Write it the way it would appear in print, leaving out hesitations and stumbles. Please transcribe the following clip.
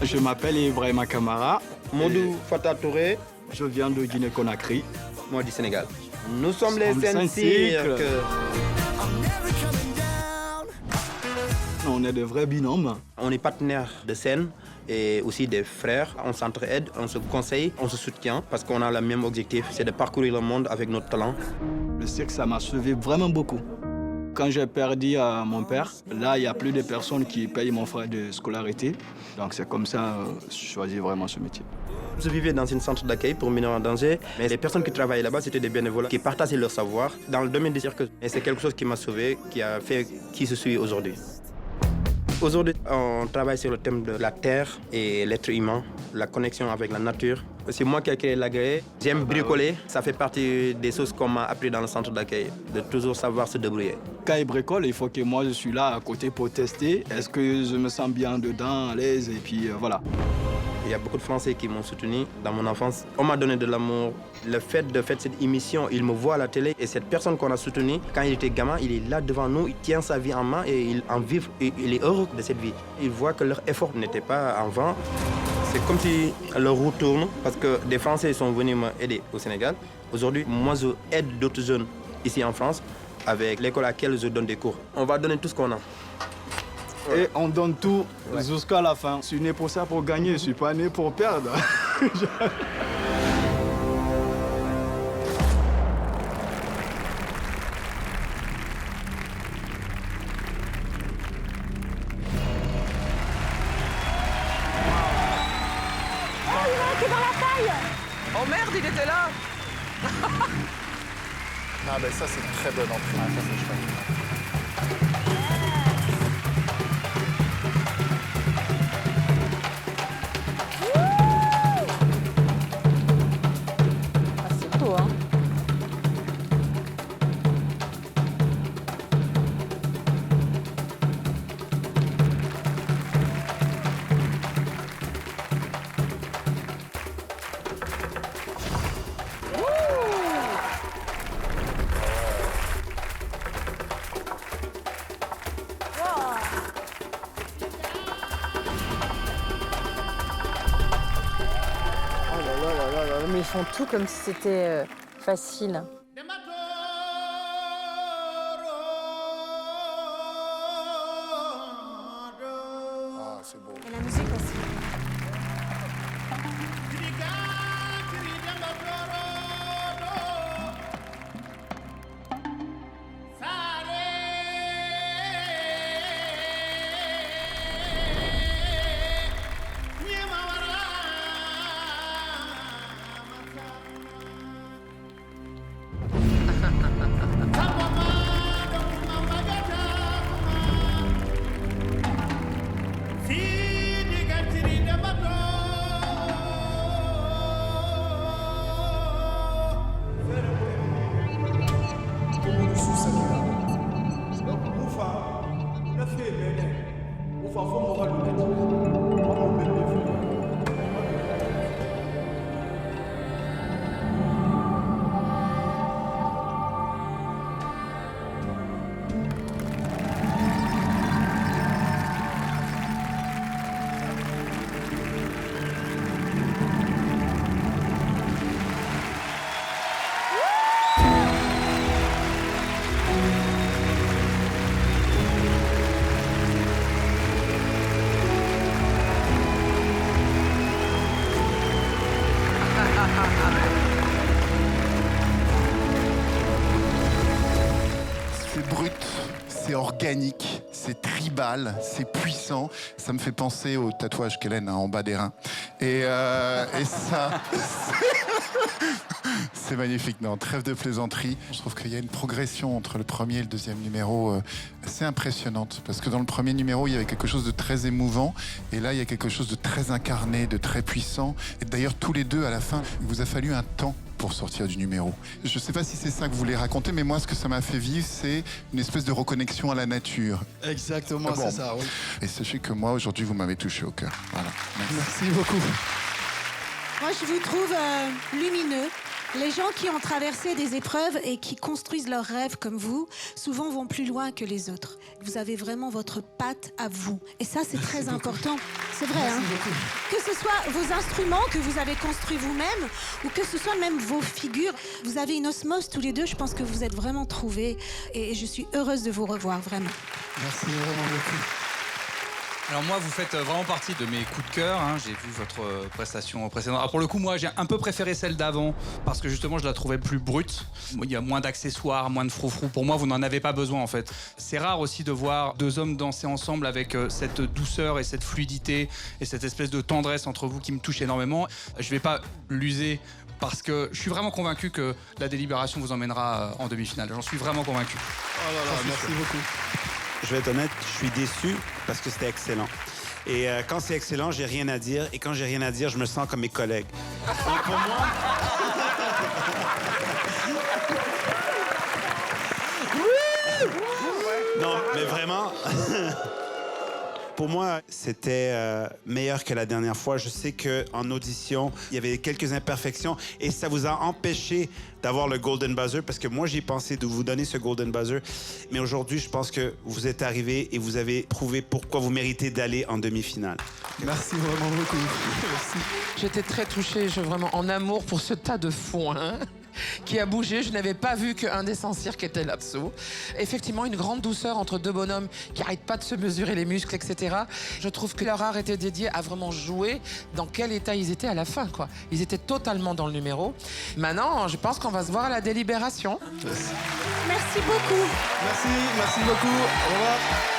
Je m'appelle Ibrahima Kamara. Mondou Fata Touré. Je viens de Guinée-Conakry. Moi du Sénégal. Nous sommes les Saint-Cirque. Saint-Cirque. On est de vrais binômes. On est partenaires de scène et aussi des frères. On s'entraide, on se conseille, on se soutient parce qu'on a le même objectif, c'est de parcourir le monde avec notre talent. Le cirque, ça m'a sauvé vraiment beaucoup. Quand j'ai perdu mon père, là, il n'y a plus de personnes qui payent mon frais de scolarité. Donc c'est comme ça que j'ai choisi vraiment ce métier. Je vivais dans un centre d'accueil pour mineurs en danger, mais les personnes qui travaillaient là-bas, c'était des bénévoles qui partageaient leur savoir dans le domaine du cirque. Et c'est quelque chose qui m'a sauvé, qui a fait qui je suis aujourd'hui. Aujourd'hui, on travaille sur le thème de la terre et l'être humain, la connexion avec la nature. C'est moi qui ai créé l'agréé. J'aime bricoler. Ça fait partie des choses qu'on m'a appris dans le centre d'accueil, de toujours savoir se débrouiller. Quand il bricole, il faut que moi je suis là à côté pour tester. Est-ce que je me sens bien dedans, à l'aise, et puis voilà. Il y a beaucoup de Français qui m'ont soutenu dans mon enfance. On m'a donné de l'amour. Le fait de faire cette émission, il me voit à la télé et cette personne qu'on a soutenue, quand il était gamin, il est là devant nous, il tient sa vie en main et il en vit, et il est heureux de cette vie. Il voit que leur effort n'était pas en vain. C'est comme si leur roue tourne parce que des Français sont venus m'aider au Sénégal. Aujourd'hui, moi, je aide d'autres jeunes ici en France avec l'école à laquelle je donne des cours. On va donner tout ce qu'on a. Et on donne tout jusqu'à la fin. Je suis né pour ça, pour gagner. Je ne suis pas né pour perdre. Oh merde, il était là. Ah ben ça c'est une très bonne entrée. Ah, ça c'est chouette. Ah, c'est beau, hein. Mais ils font tout comme si c'était facile. Ah c'est beau. Et la musique aussi. C'est brut, c'est organique, c'est tribal, c'est puissant. Ça me fait penser au tatouage qu'Hélène a en bas des reins. Et ça, c'est magnifique. Non, trêve de plaisanterie. Je trouve qu'il y a une progression entre le premier et le deuxième numéro assez impressionnante. Parce que dans le premier numéro, il y avait quelque chose de très émouvant. Et là, il y a quelque chose de très incarné, de très puissant. Et d'ailleurs, tous les deux, à la fin, il vous a fallu un temps pour sortir du numéro. Je ne sais pas si c'est ça que vous voulez raconter, mais moi, ce que ça m'a fait vivre, c'est une espèce de reconnexion à la nature. Exactement, Bon. c'est ça, oui. Et sachez que moi, aujourd'hui, vous m'avez touché au cœur. Voilà. Merci. Merci beaucoup. Moi, je vous trouve lumineux, Les gens qui ont traversé des épreuves et qui construisent leurs rêves comme vous, souvent vont plus loin que les autres. Vous avez vraiment votre patte à vous. Et ça, c'est très important. C'est vrai, hein? Que ce soit vos instruments que vous avez construits vous-même ou que ce soit même vos figures. Vous avez une osmose tous les deux. Je pense que vous êtes vraiment trouvés. Et je suis heureuse de vous revoir, vraiment. Merci vraiment beaucoup. Alors moi, vous faites vraiment partie de mes coups de cœur. Hein. J'ai vu votre prestation précédente. Alors pour le coup, moi, j'ai un peu préféré celle d'avant parce que justement, je la trouvais plus brute. Il y a moins d'accessoires, moins de froufrou. Pour moi, vous n'en avez pas besoin en fait. C'est rare aussi de voir deux hommes danser ensemble avec cette douceur et cette fluidité et cette espèce de tendresse entre vous qui me touche énormément. Je vais pas l'user parce que je suis vraiment convaincu que la délibération vous emmènera en demi-finale. J'en suis vraiment convaincu. Oh là là, merci beaucoup. Je vais être honnête, je suis déçu parce que c'était excellent. Et quand c'est excellent, j'ai rien à dire. Et quand j'ai rien à dire, je me sens comme mes collègues. Donc pour moi... Non, mais vraiment... Pour moi, c'était meilleur que la dernière fois. Je sais qu'en audition, il y avait quelques imperfections et ça vous a empêché d'avoir le Golden Buzzer parce que moi, j'ai pensé de vous donner ce Golden Buzzer. Mais aujourd'hui, je pense que vous êtes arrivés et vous avez prouvé pourquoi vous méritez d'aller en demi-finale. Merci vraiment beaucoup. Merci. J'étais très touchée, vraiment en amour pour ce tas de foin qui a bougé. Je n'avais pas vu qu'un des Saint-Cyr était là-dessous. Effectivement, une grande douceur entre deux bonhommes qui n'arrêtent pas de se mesurer les muscles, etc. Je trouve que leur art était dédié à vraiment jouer dans quel état ils étaient à la fin, quoi. Ils étaient totalement dans le numéro. Maintenant, je pense qu'on va se voir à la délibération. Merci beaucoup. Merci beaucoup. Au revoir.